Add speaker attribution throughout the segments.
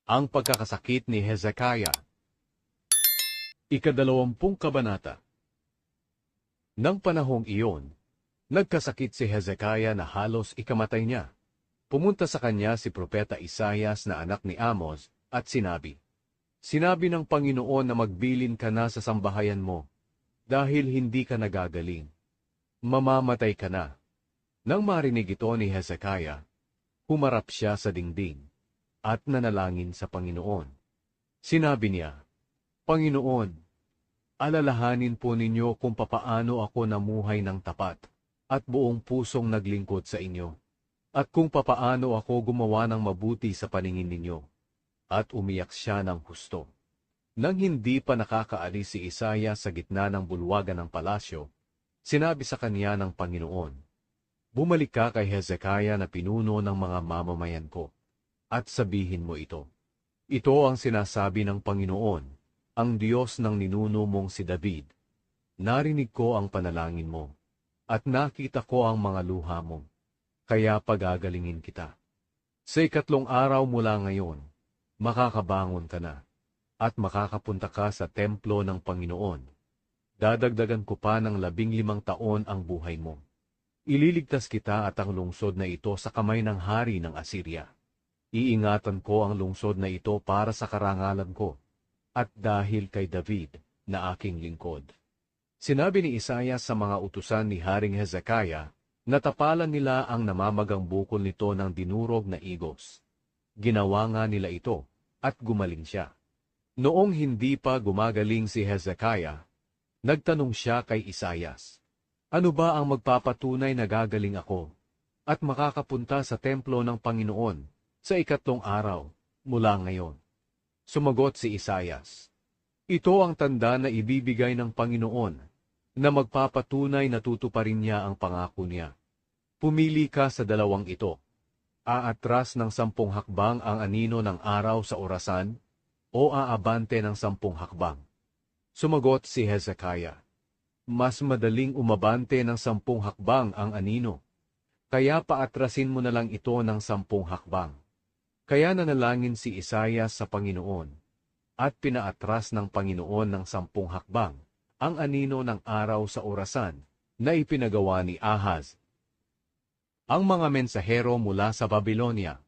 Speaker 1: Ang pagkakasakit ni Hezekiah. Ikadalawampung kabanata. Nang panahong iyon, nagkasakit si Hezekiah na halos ikamatay niya. Pumunta sa kanya si Propeta Isaias na anak ni Amos at sinabi, "Sinabi ng Panginoon na magbilin ka na sa sambahayan mo, dahil hindi ka nagagaling. Mamamatay ka na." Nang marinig ito ni Hezekiah, humarap siya sa dingding at nanalangin sa Panginoon. Sinabi niya, "Panginoon, alalahanin po ninyo kung papaano ako namuhay ng tapat at buong pusong naglingkod sa inyo, at kung papaano ako gumawa ng mabuti sa paningin ninyo." At umiyak siya ng husto. Nang hindi pa nakakaalis si Isaiah sa gitna ng bulwagan ng palasyo, sinabi sa kanya ng Panginoon, "Bumalik ka kay Hezekiah na pinuno ng mga mamamayan ko, at sabihin mo ito. Ito ang sinasabi ng Panginoon, ang Diyos ng ninuno mong si David. Narinig ko ang panalangin mo, at nakita ko ang mga luha mo, kaya pagagalingin kita. Sa ikatlong araw mula ngayon, makakabangon ka na, at makakapunta ka sa templo ng Panginoon. Dadagdagan ko pa ng 15 taon ang buhay mo. Ililigtas kita at ang lungsod na ito sa kamay ng hari ng Assyria. Iingatan ko ang lungsod na ito para sa karangalan ko, at dahil kay David na aking lingkod." Sinabi ni Isaiah sa mga utusan ni Haring Hezekiah, natapalan nila ang namamagang bukol nito ng dinurog na igos. Ginawa nga nila ito, at gumaling siya. Noong hindi pa gumagaling si Hezekiah, nagtanong siya kay Isaias, "Ano ba ang magpapatunay na gagaling ako, at makakapunta sa templo ng Panginoon sa ikatlong araw mula ngayon?" Sumagot si Isaias, "Ito ang tanda na ibibigay ng Panginoon, na magpapatunay na tutuparin niya ang pangako niya. Pumili ka sa dalawang ito. Aatras ng 10 hakbang ang anino ng araw sa orasan, o aabante ng 10 hakbang?" Sumagot si Hezekiah, "Mas madaling umabante ng 10 hakbang ang anino, kaya paatrasin mo na lang ito ng 10 hakbang. Kaya nanalangin si Isaias sa Panginoon, at pinaatras ng Panginoon ng 10 hakbang ang anino ng araw sa orasan na ipinagawa ni Ahaz. Ang mga mensahero mula sa Babylonia.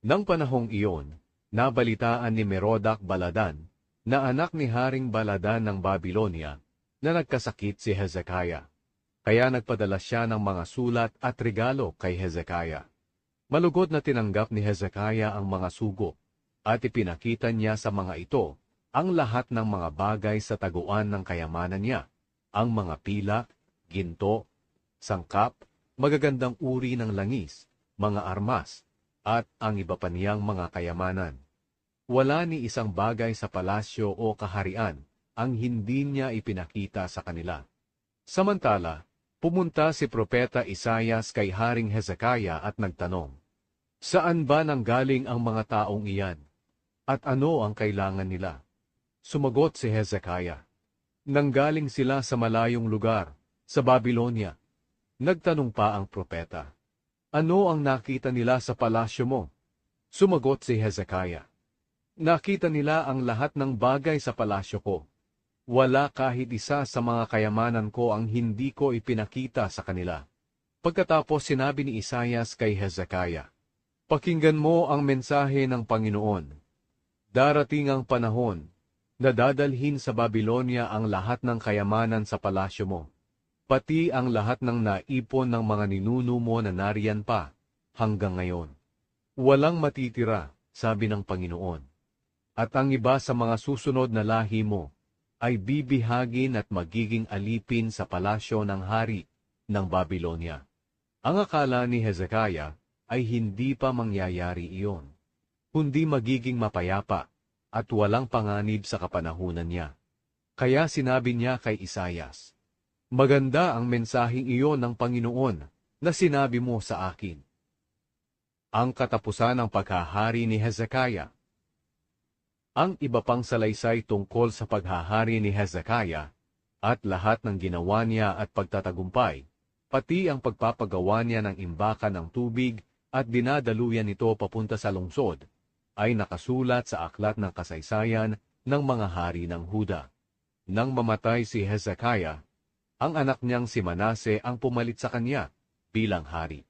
Speaker 1: Nang panahong iyon, nabalitaan ni Merodach-Baladan, na anak ni Haring Baladan ng Babylonia, na nagkasakit si Hezekiah. Kaya nagpadala siya ng mga sulat at regalo kay Hezekiah. Malugod na tinanggap ni Hezekiah ang mga sugo, at ipinakita niya sa mga ito ang lahat ng mga bagay sa taguan ng kayamanan niya, ang mga pilak, ginto, sangkap, magagandang uri ng langis, mga armas, at ang iba pa niyang mga kayamanan. Wala ni isang bagay sa palasyo o kaharian ang hindi niya ipinakita sa kanila. Samantala, pumunta si Propeta Isaias kay Haring Hezekiah at nagtanong, "Saan ba nanggaling ang mga taong iyan? At ano ang kailangan nila?" Sumagot si Hezekiah, "Nanggaling sila sa malayong lugar, sa Babylonia." Nagtanong pa ang propeta, "Ano ang nakita nila sa palasyo mo?" Sumagot si Hezekiah, "Nakita nila ang lahat ng bagay sa palasyo ko. Wala kahit isa sa mga kayamanan ko ang hindi ko ipinakita sa kanila." Pagkatapos sinabi ni Isaias kay Hezekiah, "Pakinggan mo ang mensahe ng Panginoon. Darating ang panahon na dadalhin sa Babylonia ang lahat ng kayamanan sa palasyo mo, pati ang lahat ng naipon ng mga ninuno mo na nariyan pa hanggang ngayon. Walang matitira," sabi ng Panginoon. "At ang iba sa mga susunod na lahi mo ay bibihagin at magiging alipin sa palasyo ng hari ng Babylonia." Ang akala ni Hezekiah ay hindi pa mangyayari iyon, kundi magiging mapayapa at walang panganib sa kapanahunan niya. Kaya sinabi niya kay Isaias, "Maganda ang mensaheng iyon ng Panginoon na sinabi mo sa akin." Ang katapusan ng paghahari ni Hezekiah. Ang iba pang salaysay tungkol sa paghahari ni Hezekiah at lahat ng ginawa niya at pagtatagumpay, pati ang pagpapagawa niya ng imbakan ng tubig at dinadaluyan ito papunta sa lungsod, ay nakasulat sa aklat ng kasaysayan ng mga hari ng Huda. Nang mamatay si Hezekiah, ang anak niyang si Manase ang pumalit sa kanya bilang hari.